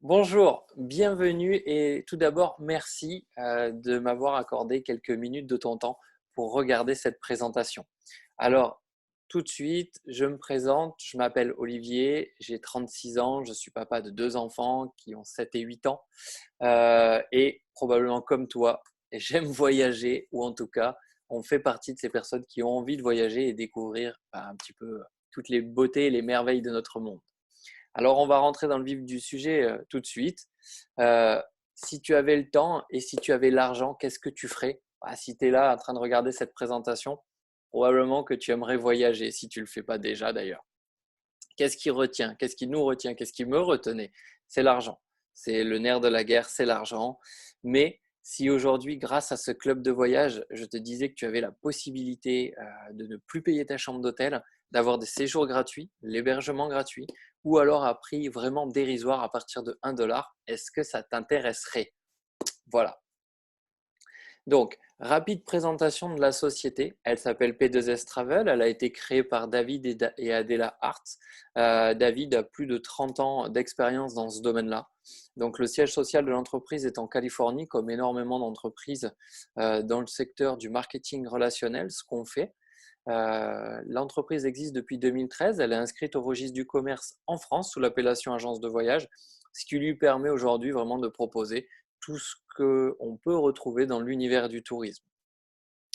Bonjour, bienvenue et tout d'abord merci de m'avoir accordé quelques minutes de ton temps pour regarder cette présentation. Alors, tout de suite, je me présente, je m'appelle Olivier, j'ai 36 ans, je suis papa de deux enfants qui ont 7 et 8 ans et probablement comme toi, j'aime voyager ou en tout cas, on fait partie de ces personnes qui ont envie de voyager et découvrir un petit peu toutes les beautés et les merveilles de notre monde. Alors, on va rentrer dans le vif du sujet tout de suite. Euh, Si tu avais le temps et si tu avais l'argent, qu'est-ce que tu ferais? Si tu es là en train de regarder cette présentation, probablement que tu aimerais voyager, si tu ne le fais pas déjà d'ailleurs. Qu'est-ce qui retient? Qu'est-ce qui nous retient? Qu'est-ce qui me retenait? C'est l'argent. C'est le nerf de la guerre, c'est l'argent. Mais si aujourd'hui, grâce à ce club de voyage, je te disais que tu avais la possibilité de ne plus payer ta chambre d'hôtel, d'avoir des séjours gratuits, l'hébergement gratuit, ou alors à prix vraiment dérisoire à partir de 1 dollar, est-ce que ça t'intéresserait? Voilà. Donc, rapide présentation de la société. Elle s'appelle P2S Travel. Elle a été créée par David et Adela Hart. David a plus de 30 ans d'expérience dans ce domaine-là. Donc, le siège social de l'entreprise est en Californie, comme énormément d'entreprises dans le secteur du marketing relationnel, ce qu'on fait. L'entreprise existe depuis 2013. Elle est inscrite au registre du commerce en France sous l'appellation agence de voyage, ce qui lui permet aujourd'hui vraiment de proposer tout ce qu'on peut retrouver dans l'univers du tourisme.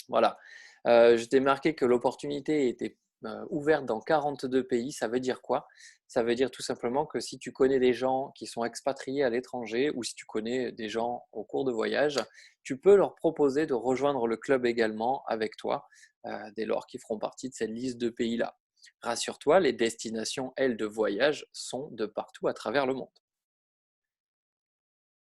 Voilà. Je t'ai marqué que l'opportunité était ouverte dans 42 pays. Ça veut dire quoi? Ça veut dire tout simplement que si tu connais des gens qui sont expatriés à l'étranger ou si tu connais des gens au cours de voyage, tu peux leur proposer de rejoindre le club également avec toi, dès lors qu'ils feront partie de cette liste de pays-là. Rassure-toi, les destinations, elles, de voyage sont de partout à travers le monde.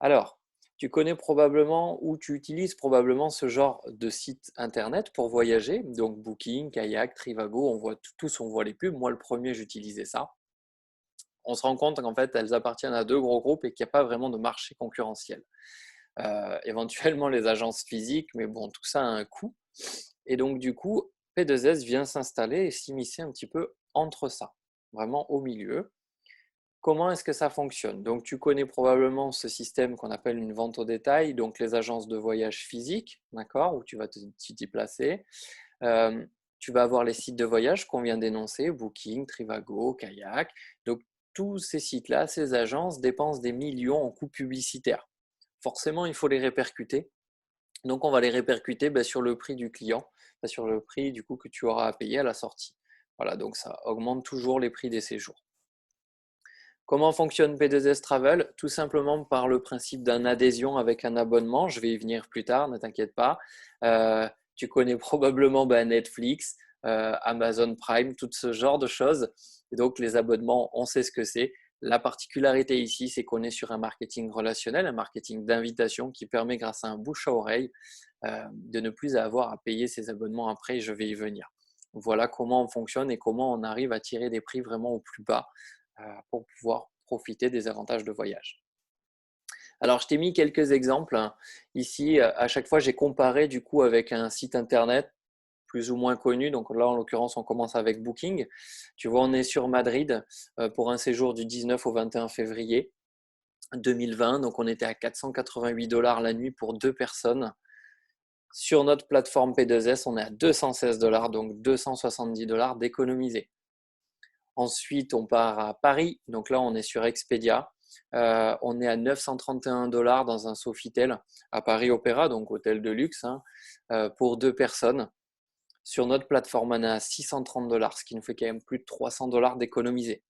Alors, tu connais probablement ou tu utilises probablement ce genre de site internet pour voyager, donc Booking, Kayak, Trivago, on voit tous, on voit les pubs. Moi, le premier, j'utilisais ça. On se rend compte qu'en fait, elles appartiennent à deux gros groupes et qu'il n'y a pas vraiment de marché concurrentiel. Éventuellement, les agences physiques, mais bon, tout ça a un coût. Et donc, du coup, P2S vient s'installer et s'immiscer un petit peu entre ça, vraiment au milieu. Comment est-ce que ça fonctionne? Donc, tu connais probablement ce système qu'on appelle une vente au détail, donc les agences de voyage physiques, d'accord, où tu vas t'y placer. Euh, Tu vas avoir les sites de voyage qu'on vient d'énoncer, Booking, Trivago, Kayak. Donc, tous ces sites-là, ces agences dépensent des millions en coûts publicitaires. Forcément, il faut les répercuter. Donc, on va les répercuter sur le prix du client, sur le prix du coup que tu auras à payer à la sortie. Voilà, donc ça augmente toujours les prix des séjours. Comment fonctionne P2S Travel? Tout simplement par le principe d'une adhésion avec un abonnement. Je vais y venir plus tard, ne t'inquiète pas. Tu connais probablement Netflix, Amazon Prime, tout ce genre de choses. Et donc, les abonnements, on sait ce que c'est. La particularité ici, c'est qu'on est sur un marketing relationnel, un marketing d'invitation qui permet, grâce à un bouche à oreille, de ne plus avoir à payer ses abonnements après. Je vais y venir. Voilà comment on fonctionne et comment on arrive à tirer des prix vraiment au plus bas pour pouvoir profiter des avantages de voyage. Alors, je t'ai mis quelques exemples hein. Ici. À chaque fois, j'ai comparé du coup avec un site internet plus ou moins connu. Donc là, en l'occurrence, on commence avec Booking. Tu vois, on est sur Madrid pour un séjour du 19 au 21 février 2020. Donc, on était à 488 dollars la nuit pour deux personnes. Sur notre plateforme P2S, on est à 216 dollars, donc 270 dollars d'économiser. Ensuite, on part à Paris. Donc là, on est sur Expedia. On est à 931 dollars dans un Sofitel à Paris Opéra, donc hôtel de luxe, hein, pour deux personnes. Sur notre plateforme, on est à 630 dollars, ce qui nous fait quand même plus de 300 dollars d'économiser.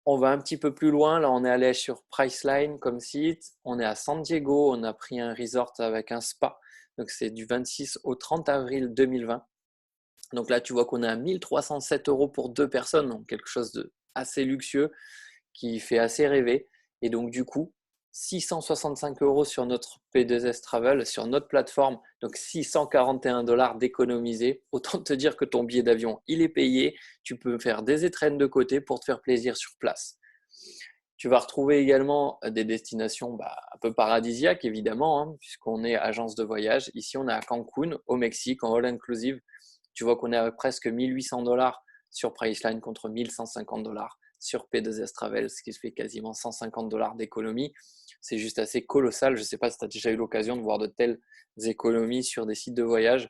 On va un petit peu plus loin. Là, on est allé sur Priceline comme site. On est à San Diego. On a pris un resort avec un spa. Donc, c'est du 26 au 30 avril 2020. Donc là, tu vois qu'on est à 1307 euros pour deux personnes, donc quelque chose de assez luxueux qui fait assez rêver. Et donc du coup, 665 euros sur notre P2S Travel, sur notre plateforme, donc 641 dollars d'économiser. Autant te dire que ton billet d'avion, il est payé. Tu peux faire des étrennes de côté pour te faire plaisir sur place. Tu vas retrouver également des destinations un peu paradisiaques, évidemment, hein, puisqu'on est agence de voyage. Ici, on est à Cancun, au Mexique, en all inclusive. Tu vois qu'on est à presque 1800 dollars sur Priceline contre 1150 dollars sur P2S Travel, ce qui fait quasiment 150 $ d'économie. C'est juste assez colossal. Je ne sais pas si tu as déjà eu l'occasion de voir de telles économies sur des sites de voyage.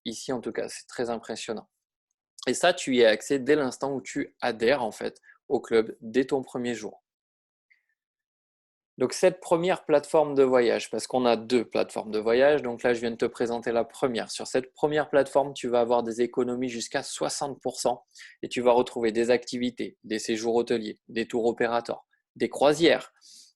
Ici, en tout cas, c'est très impressionnant. Et ça, tu y as accès dès l'instant où tu adhères en fait au club, dès ton premier jour. Donc cette première plateforme de voyage, parce qu'on a 2 plateformes de voyage, donc là je viens de te présenter la première. Sur cette première plateforme, tu vas avoir des économies jusqu'à 60% et tu vas retrouver des activités, des séjours hôteliers, des tours opérateurs, des croisières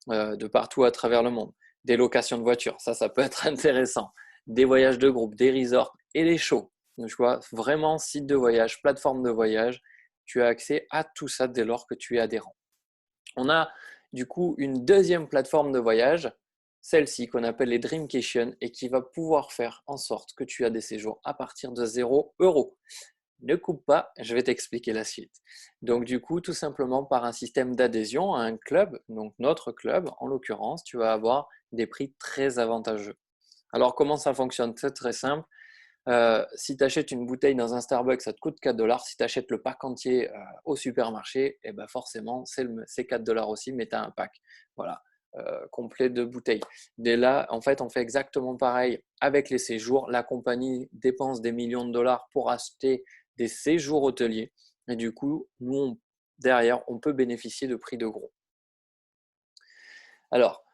de partout à travers le monde, des locations de voitures, ça peut être intéressant, des voyages de groupe, des resorts et les shows. Donc, tu vois, vraiment site de voyage, plateforme de voyage, tu as accès à tout ça dès lors que tu es adhérent. On a du coup une deuxième plateforme de voyage, celle-ci qu'on appelle les Dreamcation et qui va pouvoir faire en sorte que tu as des séjours à partir de 0 €. Ne coupe pas, je vais t'expliquer la suite. Donc du coup, tout simplement par un système d'adhésion à un club, donc notre club en l'occurrence, tu vas avoir des prix très avantageux. Alors comment ça fonctionne? C'est très simple. Si tu achètes une bouteille dans un Starbucks, ça te coûte 4 $. Si tu achètes le pack entier au supermarché, et ben forcément, c'est 4 $ aussi, mais tu as un pack voilà, complet de bouteilles. Dès là, en fait, on fait exactement pareil avec les séjours. La compagnie dépense des millions de dollars pour acheter des séjours hôteliers. Et du coup, nous, derrière, on peut bénéficier de prix de gros. Alors,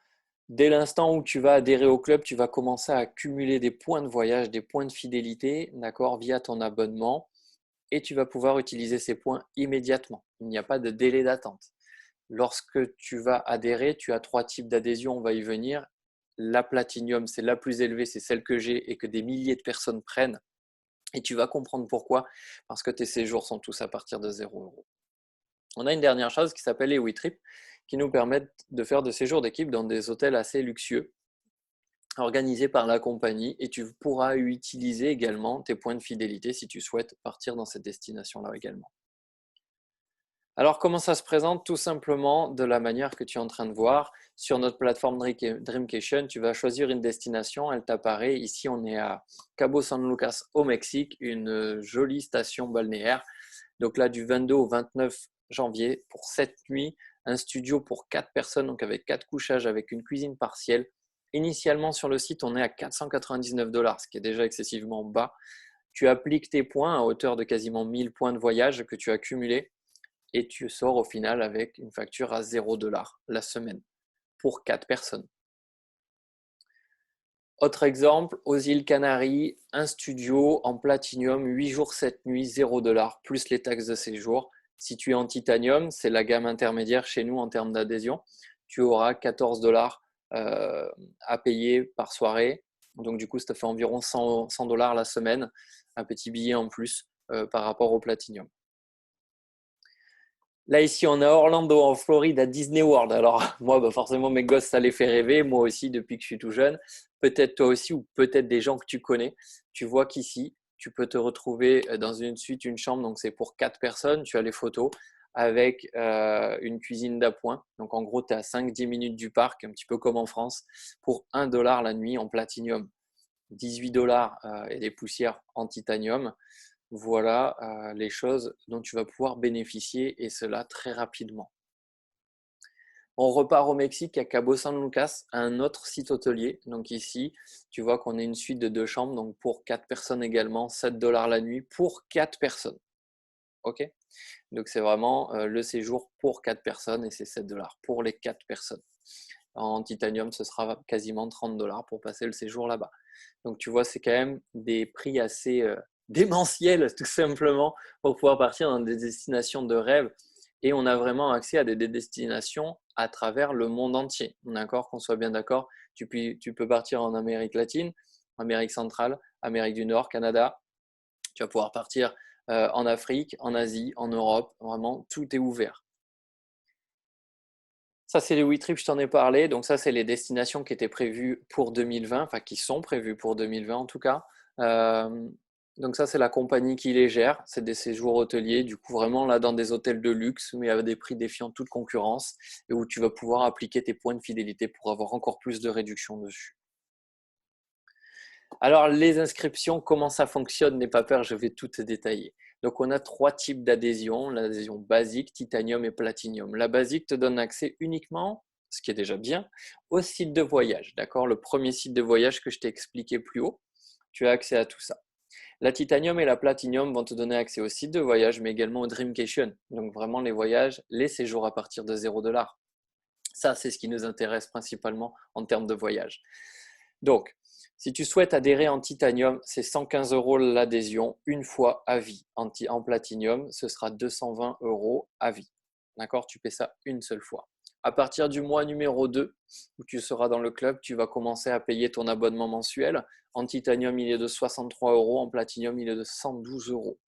dès l'instant où tu vas adhérer au club, tu vas commencer à accumuler des points de voyage, des points de fidélité, d'accord, via ton abonnement et tu vas pouvoir utiliser ces points immédiatement. Il n'y a pas de délai d'attente. Lorsque tu vas adhérer, tu as 3 types d'adhésion, on va y venir. La Platinum, c'est la plus élevée, c'est celle que j'ai et que des milliers de personnes prennent. Et tu vas comprendre pourquoi, parce que tes séjours sont tous à partir de 0 €. On a une dernière chose qui s'appelle les WeTrip, qui nous permettent de faire des séjours d'équipe dans des hôtels assez luxueux organisé par la compagnie et tu pourras utiliser également tes points de fidélité si tu souhaites partir dans cette destination-là également. Alors comment ça se présente? Tout simplement de la manière que tu es en train de voir. Sur notre plateforme Dreamcation, tu vas choisir une destination, elle t'apparaît. Ici, on est à Cabo San Lucas au Mexique, une jolie station balnéaire. Donc là, du 22 au 29 janvier pour 7 nuits, un studio pour 4 personnes, donc avec 4 couchages, avec une cuisine partielle. Initialement sur le site, on est à 499 $, ce qui est déjà excessivement bas. Tu appliques tes points à hauteur de quasiment 1000 points de voyage que tu as cumulés et tu sors au final avec une facture à 0 $ la semaine pour 4 personnes. Autre exemple, aux îles Canaries, un studio en platinium, 8 jours, 7 nuits, 0 $ plus les taxes de séjour. Si tu es en titanium, c'est la gamme intermédiaire chez nous en termes d'adhésion, tu auras 14 $ à payer par soirée. Donc du coup, ça fait environ 100 $ la semaine, un petit billet en plus par rapport au platinium. Là, ici, on est à Orlando, en Floride, à Disney World. Alors, moi, forcément, mes gosses, ça les fait rêver. Moi aussi, depuis que je suis tout jeune. Peut-être toi aussi, ou peut-être des gens que tu connais. Tu vois qu'ici, tu peux te retrouver dans une suite, une chambre. Donc, c'est pour 4 personnes. Tu as les photos avec une cuisine d'appoint. Donc, en gros, tu es à 5-10 minutes du parc, un petit peu comme en France, pour 1 $ la nuit en platinium. 18 $ et des poussières en titanium. Voilà les choses dont tu vas pouvoir bénéficier et cela très rapidement. On repart au Mexique à Cabo San Lucas, un autre site hôtelier. Donc ici, tu vois qu'on est une suite de 2 chambres, donc pour 4 personnes également, 7 $ la nuit pour 4 personnes. Ok? Donc c'est vraiment le séjour pour 4 personnes et c'est 7 $ pour les 4 personnes. En titanium, ce sera quasiment 30 $ pour passer le séjour là-bas. Donc tu vois, c'est quand même des prix assez démentiels tout simplement pour pouvoir partir dans des destinations de rêve. Et on a vraiment accès à des destinations à travers le monde entier. D'accord? Qu'on soit bien d'accord, tu peux partir en Amérique latine, Amérique centrale, Amérique du Nord, Canada. Tu vas pouvoir partir en Afrique, en Asie, en Europe. Vraiment, tout est ouvert. Ça, c'est les WeTrip, je t'en ai parlé. Donc ça, c'est les destinations qui étaient prévues pour 2020, enfin qui sont prévues pour 2020 en tout cas. Euh, donc ça, c'est la compagnie qui les gère. C'est des séjours hôteliers, du coup vraiment là dans des hôtels de luxe, mais à des prix défiant toute concurrence et où tu vas pouvoir appliquer tes points de fidélité pour avoir encore plus de réduction dessus. Alors les inscriptions, comment ça fonctionne? N'aie pas peur, je vais tout te détailler. Donc, on a 3 types d'adhésion, l'adhésion basique, titanium et platinium. La basique te donne accès uniquement, ce qui est déjà bien, au site de voyage. D'accord? Le premier site de voyage que je t'ai expliqué plus haut, tu as accès à tout ça. La titanium et la platinium vont te donner accès au site de voyage, mais également au Dreamcation. Donc, vraiment les voyages, les séjours à partir de $0. Ça, c'est ce qui nous intéresse principalement en termes de voyage. Donc, si tu souhaites adhérer en titanium, c'est 115 € l'adhésion une fois à vie. En platinium, ce sera 220 € à vie. D'accord? Tu paies ça une seule fois. À partir du mois numéro 2, où tu seras dans le club, tu vas commencer à payer ton abonnement mensuel. En titanium, il est de 63 €. En platinium, il est de 112 €.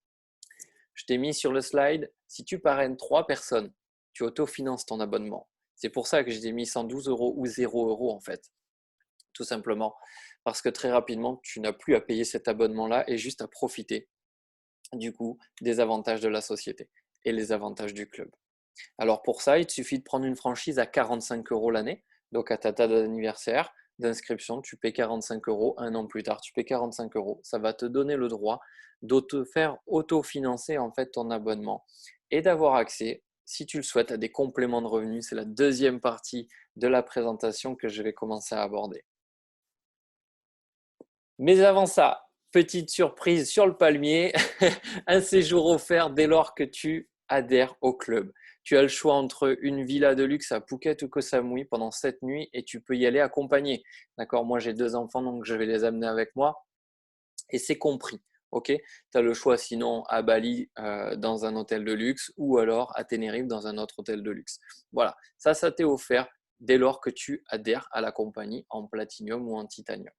Je t'ai mis sur le slide, si tu parraines 3 personnes, tu autofinances ton abonnement. C'est pour ça que je t'ai mis 112 € ou 0 € en fait, tout simplement. Parce que très rapidement, tu n'as plus à payer cet abonnement-là et juste à profiter du coup des avantages de la société et les avantages du club. Alors pour ça, il te suffit de prendre une franchise à 45 € l'année. Donc à ta date d'anniversaire, d'inscription, tu paies 45 €. Un an plus tard, tu paies 45 €. Ça va te donner le droit de te faire autofinancer en fait ton abonnement et d'avoir accès, si tu le souhaites, à des compléments de revenus. C'est la deuxième partie de la présentation que je vais commencer à aborder. Mais avant ça, petite surprise sur le palmier, un séjour offert dès lors que tu adhères au club. Tu as le choix entre une villa de luxe à Phuket ou Koh Samui pendant 7 nuits et tu peux y aller accompagné. D'accord? Moi, j'ai 2 enfants, donc je vais les amener avec moi et c'est compris. Ok? Tu as le choix sinon à Bali dans un hôtel de luxe ou alors à Tenerife dans un autre hôtel de luxe. Voilà, ça t'est offert dès lors que tu adhères à la compagnie en platinium ou en titanium.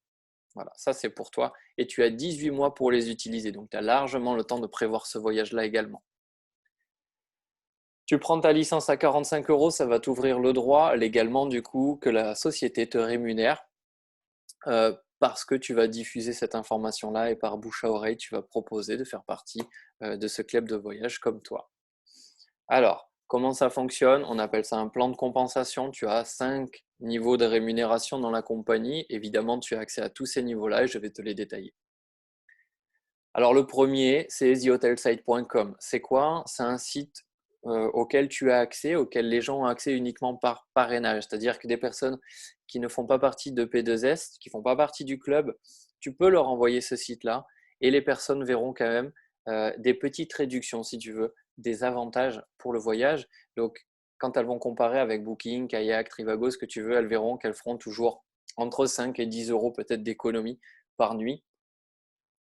Voilà, ça c'est pour toi et tu as 18 mois pour les utiliser. Donc tu as largement le temps de prévoir ce voyage-là également. Tu prends ta licence à 45 €, ça va t'ouvrir le droit légalement du coup que la société te rémunère parce que tu vas diffuser cette information-là et par bouche à oreille, tu vas proposer de faire partie de ce club de voyage comme toi. Alors, comment ça fonctionne? On appelle ça un plan de compensation. Tu as 5 niveaux de rémunération dans la compagnie. Évidemment, tu as accès à tous ces niveaux-là et je vais te les détailler. Alors le premier, c'est thehotelsite.com. C'est quoi? C'est un site auquel tu as accès, auquel les gens ont accès uniquement par parrainage. C'est-à-dire que des personnes qui ne font pas partie de P2S, qui ne font pas partie du club, tu peux leur envoyer ce site-là et les personnes verront quand même des petites réductions, si tu veux, des avantages pour le voyage. Donc, quand elles vont comparer avec Booking, Kayak, Trivago, ce que tu veux, elles verront qu'elles feront toujours entre 5 et 10 € peut-être d'économie par nuit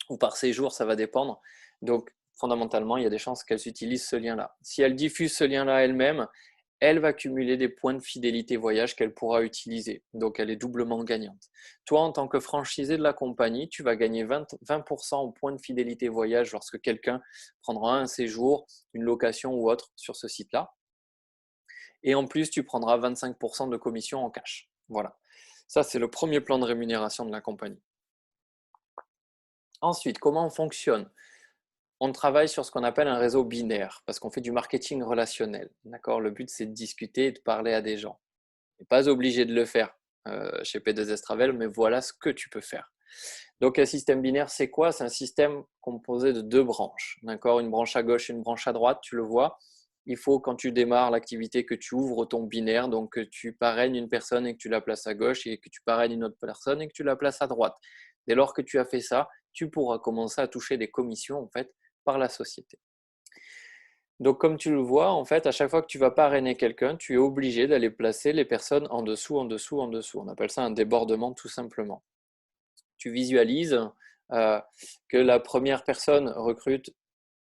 ou par séjour, ça va dépendre. Donc, fondamentalement, il y a des chances qu'elles utilisent ce lien-là. Si elle diffuse ce lien-là elle-même, elle va cumuler des points de fidélité voyage qu'elle pourra utiliser. Donc, elle est doublement gagnante. Toi, en tant que franchisé de la compagnie, tu vas gagner 20% au point de fidélité voyage lorsque quelqu'un prendra un séjour, une location ou autre sur ce site-là. Et en plus, tu prendras 25% de commission en cash. Voilà. Ça, c'est le premier plan de rémunération de la compagnie. Ensuite, comment on fonctionne? On travaille sur ce qu'on appelle un réseau binaire parce qu'on fait du marketing relationnel. D'accord? Le but, c'est de discuter et de parler à des gens. Tu n'es pas obligé de le faire chez P2S Travel, mais voilà ce que tu peux faire. Donc, un système binaire, c'est quoi? C'est un système composé de 2 branches. D'accord? Une branche à gauche et une branche à droite, tu le vois. Il faut, quand tu démarres l'activité, que tu ouvres ton binaire, donc que tu parraines une personne et que tu la places à gauche et que tu parraines une autre personne et que tu la places à droite. Dès lors que tu as fait ça, tu pourras commencer à toucher des commissions en fait par la société. Donc comme tu le vois, en fait, à chaque fois que tu vas parrainer quelqu'un, tu es obligé d'aller placer les personnes en dessous, en dessous, en dessous. On appelle ça un débordement tout simplement. Tu visualises que la première personne recrute,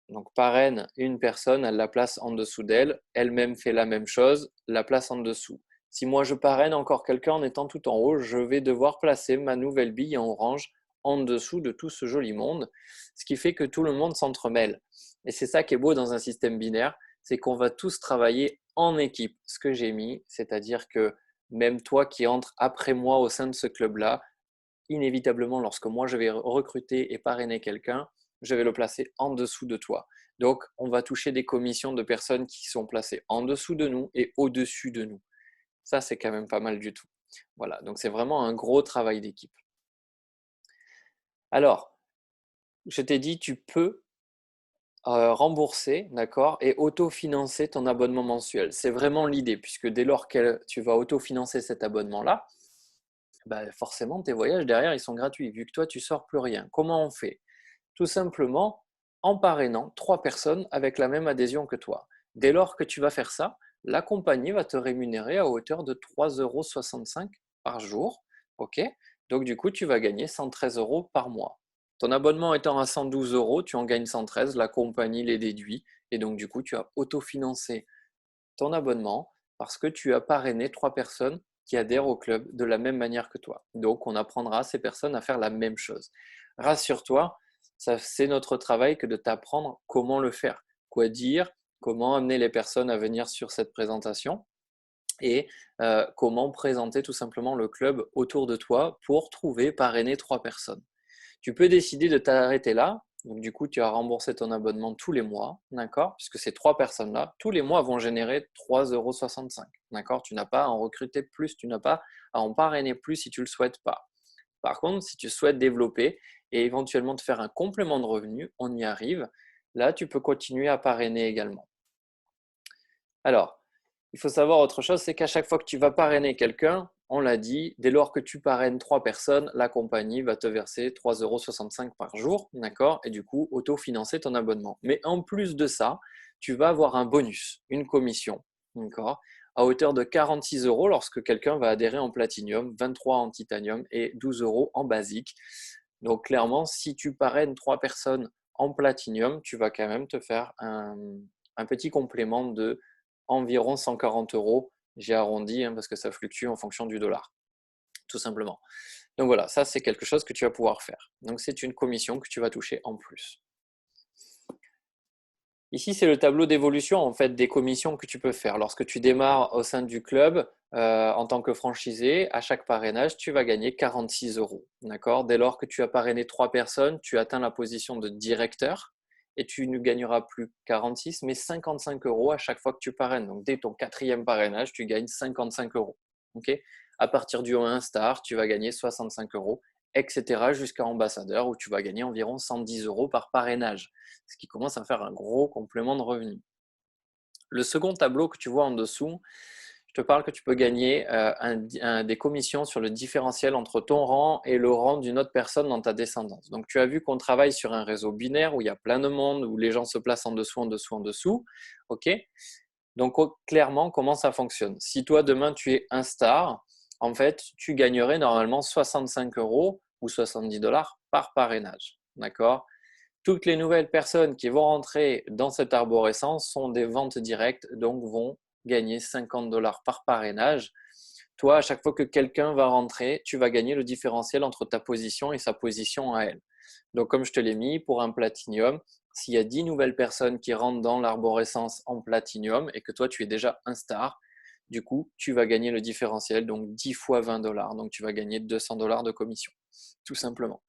donc parraine une personne, elle la place en dessous d'elle, elle-même fait la même chose, la place en dessous. Si moi je parraine encore quelqu'un en étant tout en haut, je vais devoir placer ma nouvelle bille en orange en dessous de tout ce joli monde, ce qui fait que tout le monde s'entremêle. Et c'est ça qui est beau dans un système binaire, c'est qu'on va tous travailler en équipe. Ce que j'ai mis, c'est-à-dire que même toi qui entres après moi au sein de ce club-là, inévitablement, lorsque moi je vais recruter et parrainer quelqu'un, je vais le placer en dessous de toi. Donc, on va toucher des commissions de personnes qui sont placées en dessous de nous et au-dessus de nous. Ça, c'est quand même pas mal du tout. Voilà, donc c'est vraiment un gros travail d'équipe. Alors, je t'ai dit, tu peux rembourser, d'accord, et autofinancer ton abonnement mensuel. C'est vraiment l'idée, puisque dès lors que tu vas autofinancer cet abonnement-là, bah, forcément, tes voyages derrière, ils sont gratuits, vu que toi, tu sors plus rien. Comment on fait? Tout simplement en parrainant 3 personnes avec la même adhésion que toi. Dès lors que tu vas faire ça, la compagnie va te rémunérer à hauteur de 3,65 € par jour. Ok. Donc du coup, tu vas gagner 113 € par mois. Ton abonnement étant à 112 €, tu en gagnes 113, la compagnie les déduit. Et donc du coup, tu as autofinancé ton abonnement parce que tu as parrainé 3 personnes qui adhèrent au club de la même manière que toi. Donc, on apprendra à ces personnes à faire la même chose. Rassure-toi, c'est notre travail que de t'apprendre comment le faire, quoi dire, comment amener les personnes à venir sur cette présentation et comment présenter tout simplement le club autour de toi pour trouver, parrainer 3 personnes. Tu peux décider de t'arrêter là. Donc, du coup, tu as remboursé ton abonnement tous les mois, d'accord? Puisque ces 3 personnes-là, tous les mois, vont générer 3,65 €, d'accord? Tu n'as pas à en recruter plus, tu n'as pas à en parrainer plus si tu ne le souhaites pas. Par contre, si tu souhaites développer et éventuellement te faire un complément de revenu, on y arrive. Là, tu peux continuer à parrainer également. Alors, il faut savoir autre chose, c'est qu'à chaque fois que tu vas parrainer quelqu'un, on l'a dit, dès lors que tu parraines 3 personnes, la compagnie va te verser 3,65 € par jour, d'accord? Et du coup, autofinancer ton abonnement. Mais en plus de ça, tu vas avoir un bonus, une commission, d'accord? À hauteur de 46 € lorsque quelqu'un va adhérer en platinium, 23 € en titanium et 12 € en basique. Donc clairement, si tu parraines 3 personnes en platinium, tu vas quand même te faire un petit complément de environ 140 €. J'ai arrondi parce que ça fluctue en fonction du dollar, tout simplement. Donc voilà, ça c'est quelque chose que tu vas pouvoir faire. Donc c'est une commission que tu vas toucher en plus. Ici, c'est le tableau d'évolution en fait des commissions que tu peux faire. Lorsque tu démarres au sein du club en tant que franchisé, à chaque parrainage, tu vas gagner 46 €. D'accord? Dès lors que tu as parrainé 3 personnes, tu atteins la position de directeur et tu ne gagneras plus 46, mais 55 € à chaque fois que tu parraines. Donc, dès ton 4e parrainage, tu gagnes 55 €. Ok? À partir du 1 star, tu vas gagner 65 €, etc. jusqu'à ambassadeur où tu vas gagner environ 110 € par parrainage, ce qui commence à faire un gros complément de revenu. Le second tableau que tu vois en dessous, je te parle que tu peux gagner des commissions sur le différentiel entre ton rang et le rang d'une autre personne dans ta descendance. Donc, tu as vu qu'on travaille sur un réseau binaire où il y a plein de monde, où les gens se placent en dessous, en dessous, en dessous. OK? Donc, clairement, comment ça fonctionne? Si toi, demain, tu es un star, en fait, tu gagnerais normalement 65 € ou 70 $ par parrainage. D'accord? Toutes les nouvelles personnes qui vont rentrer dans cette arborescence sont des ventes directes, donc vont gagner 50 $ par parrainage. Toi, à chaque fois que quelqu'un va rentrer, tu vas gagner le différentiel entre ta position et sa position à elle. Donc, comme je te l'ai mis, pour un platinium, s'il y a 10 nouvelles personnes qui rentrent dans l'arborescence en platinium et que toi, tu es déjà un star, du coup, tu vas gagner le différentiel, donc 10 fois 20 $. Donc, tu vas gagner 200 $ de commission, tout simplement.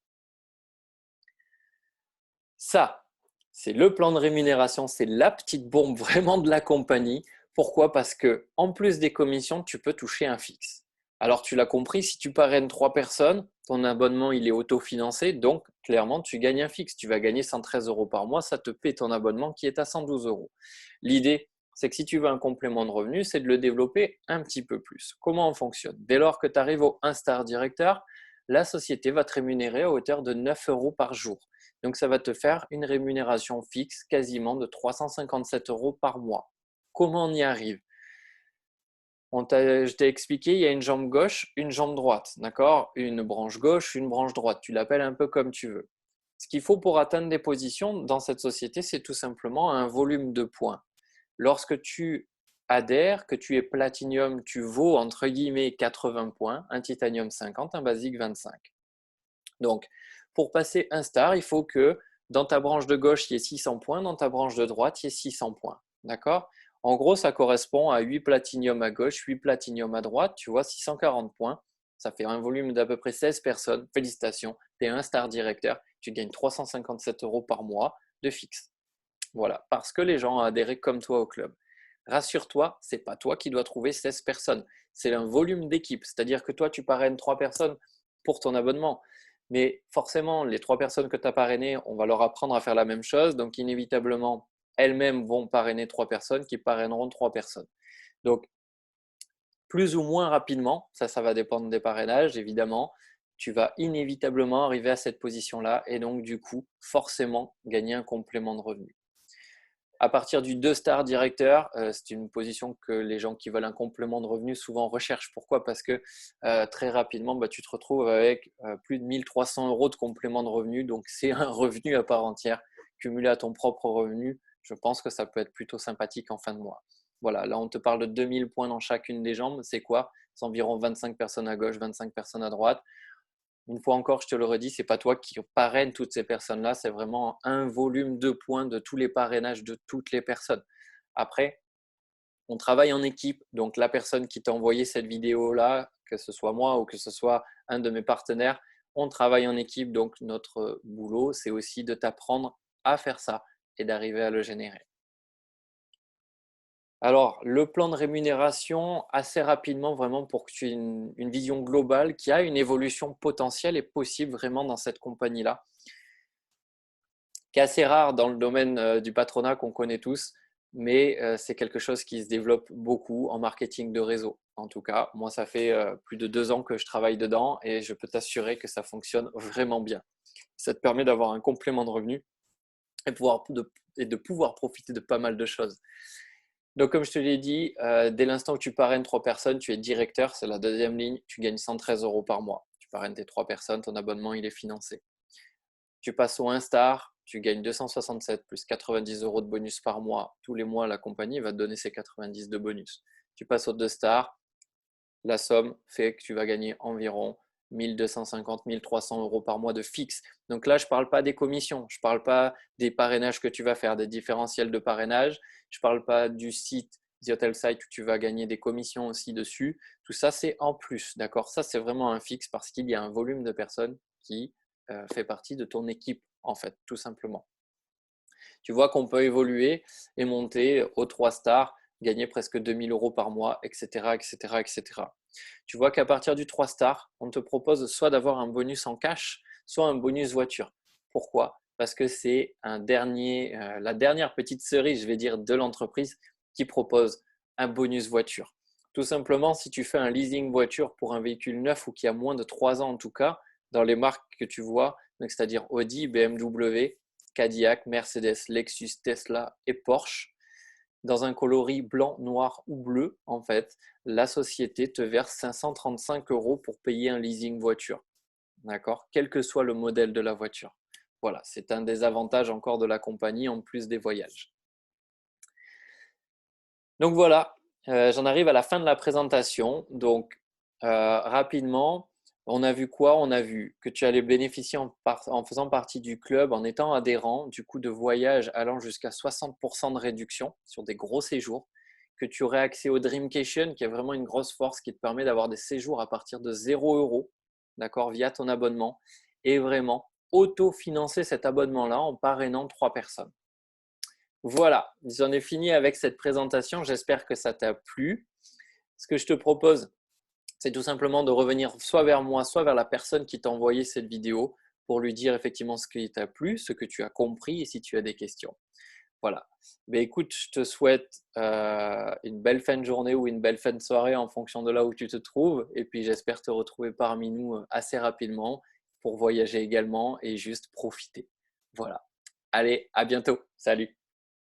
Ça, c'est le plan de rémunération, c'est la petite bombe vraiment de la compagnie. Pourquoi? Parce que en plus des commissions, tu peux toucher un fixe. Alors tu l'as compris, si tu parraines 3 personnes, ton abonnement il est autofinancé, donc clairement tu gagnes un fixe. Tu vas gagner 113 € par mois, ça te paie ton abonnement qui est à 112 €. L'idée, c'est que si tu veux un complément de revenu, c'est de le développer un petit peu plus. Comment on fonctionne? Dès lors que tu arrives au 1 star directeur, la société va te rémunérer à hauteur de 9 € par jour. Donc, ça va te faire une rémunération fixe quasiment de 357 € par mois. Comment on y arrive? Je t'ai expliqué, il y a une jambe gauche, une jambe droite, d'accord? Une branche gauche, une branche droite. Tu l'appelles un peu comme tu veux. Ce qu'il faut pour atteindre des positions dans cette société, c'est tout simplement un volume de points. Lorsque tu adhères, que tu es platinium, tu vaux entre guillemets 80 points, un titanium 50, un basique 25. Donc, pour passer un star, il faut que dans ta branche de gauche, il y ait 600 points, dans ta branche de droite, il y ait 600 points. D'accord? En gros, ça correspond à 8 platinium à gauche, 8 platinium à droite, tu vois, 640 points. Ça fait un volume d'à peu près 16 personnes. Félicitations, tu es un star directeur, tu gagnes 357 € par mois de fixe. Voilà, parce que les gens ont adhéré comme toi au club. Rassure-toi, ce n'est pas toi qui dois trouver 16 personnes. C'est un volume d'équipe, c'est-à-dire que toi, tu parraines 3 personnes pour ton abonnement. Mais forcément, les 3 personnes que tu as parrainées, on va leur apprendre à faire la même chose. Donc, inévitablement, elles-mêmes vont parrainer 3 personnes qui parraineront 3 personnes. Donc, plus ou moins rapidement, ça va dépendre des parrainages, évidemment, tu vas inévitablement arriver à cette position-là et donc, du coup, forcément, gagner un complément de revenu. À partir du 2-star directeur, c'est une position que les gens qui veulent un complément de revenu souvent recherchent. Pourquoi? Parce que très rapidement, tu te retrouves avec plus de 1 300 € de complément de revenu. Donc, c'est un revenu à part entière cumulé à ton propre revenu. Je pense que ça peut être plutôt sympathique en fin de mois. Voilà, là, on te parle de 2000 points dans chacune des jambes. C'est quoi? C'est environ 25 personnes à gauche, 25 personnes à droite. Une fois encore, je te le redis, ce n'est pas toi qui parraine toutes ces personnes-là, c'est vraiment un volume de points de tous les parrainages de toutes les personnes. Après, on travaille en équipe, donc la personne qui t'a envoyé cette vidéo-là, que ce soit moi ou que ce soit un de mes partenaires, on travaille en équipe, donc notre boulot, c'est aussi de t'apprendre à faire ça et d'arriver à le générer. Alors, le plan de rémunération, assez rapidement, vraiment pour que tu aies une vision globale, qui a une évolution potentielle et possible vraiment dans cette compagnie-là, qui est assez rare dans le domaine du patronat qu'on connaît tous, mais c'est quelque chose qui se développe beaucoup en marketing de réseau. En tout cas, moi, ça fait plus de 2 ans que je travaille dedans et je peux t'assurer que ça fonctionne vraiment bien. Ça te permet d'avoir un complément de revenu et de pouvoir profiter de pas mal de choses. Donc, comme je te l'ai dit, dès l'instant où tu parraines 3 personnes, tu es directeur, c'est la deuxième ligne, tu gagnes 113 € par mois. Tu parraines tes 3 personnes, ton abonnement, il est financé. Tu passes au 1 star, tu gagnes 267 plus 90 € de bonus par mois. Tous les mois, la compagnie va te donner ces 90 de bonus. Tu passes au 2 stars, la somme fait que tu vas gagner environ 1250, 1300 € par mois de fixe. Donc là, je ne parle pas des commissions, je ne parle pas des parrainages que tu vas faire, des différentiels de parrainage, je ne parle pas du site, The Hotel Site où tu vas gagner des commissions aussi dessus. Tout ça, c'est en plus, d'accord? Ça, c'est vraiment un fixe parce qu'il y a un volume de personnes qui fait partie de ton équipe, en fait, tout simplement. Tu vois qu'on peut évoluer et monter aux 3 stars, gagner presque 2000 € par mois, etc., etc., etc. Tu vois qu'à partir du 3 stars, on te propose soit d'avoir un bonus en cash, soit un bonus voiture. Pourquoi? Parce que c'est la dernière petite cerise, je vais dire, de l'entreprise qui propose un bonus voiture. Tout simplement, si tu fais un leasing voiture pour un véhicule neuf ou qui a moins de 3 ans en tout cas, dans les marques que tu vois, c'est-à-dire Audi, BMW, Cadillac, Mercedes, Lexus, Tesla et Porsche, dans un coloris blanc, noir ou bleu, en fait, la société te verse 535 € pour payer un leasing voiture. D'accord? Quel que soit le modèle de la voiture. Voilà, c'est un des avantages encore de la compagnie en plus des voyages. Donc voilà, j'en arrive à la fin de la présentation. Donc rapidement, on a vu quoi? On a vu que tu allais bénéficier en faisant partie du club, en étant adhérent, du coût de voyage allant jusqu'à 60% de réduction sur des gros séjours, que tu aurais accès au Dreamcation, qui est vraiment une grosse force qui te permet d'avoir des séjours à partir de 0 €, d'accord, via ton abonnement, et vraiment auto-financer cet abonnement-là en parrainant 3 personnes. Voilà, j'en ai fini avec cette présentation. J'espère que ça t'a plu. Ce que je te propose, c'est tout simplement de revenir soit vers moi, soit vers la personne qui t'a envoyé cette vidéo pour lui dire effectivement ce qui t'a plu, ce que tu as compris et si tu as des questions. Voilà. Mais écoute, je te souhaite une belle fin de journée ou une belle fin de soirée en fonction de là où tu te trouves. Et puis j'espère te retrouver parmi nous assez rapidement pour voyager également et juste profiter. Voilà. Allez, à bientôt. Salut.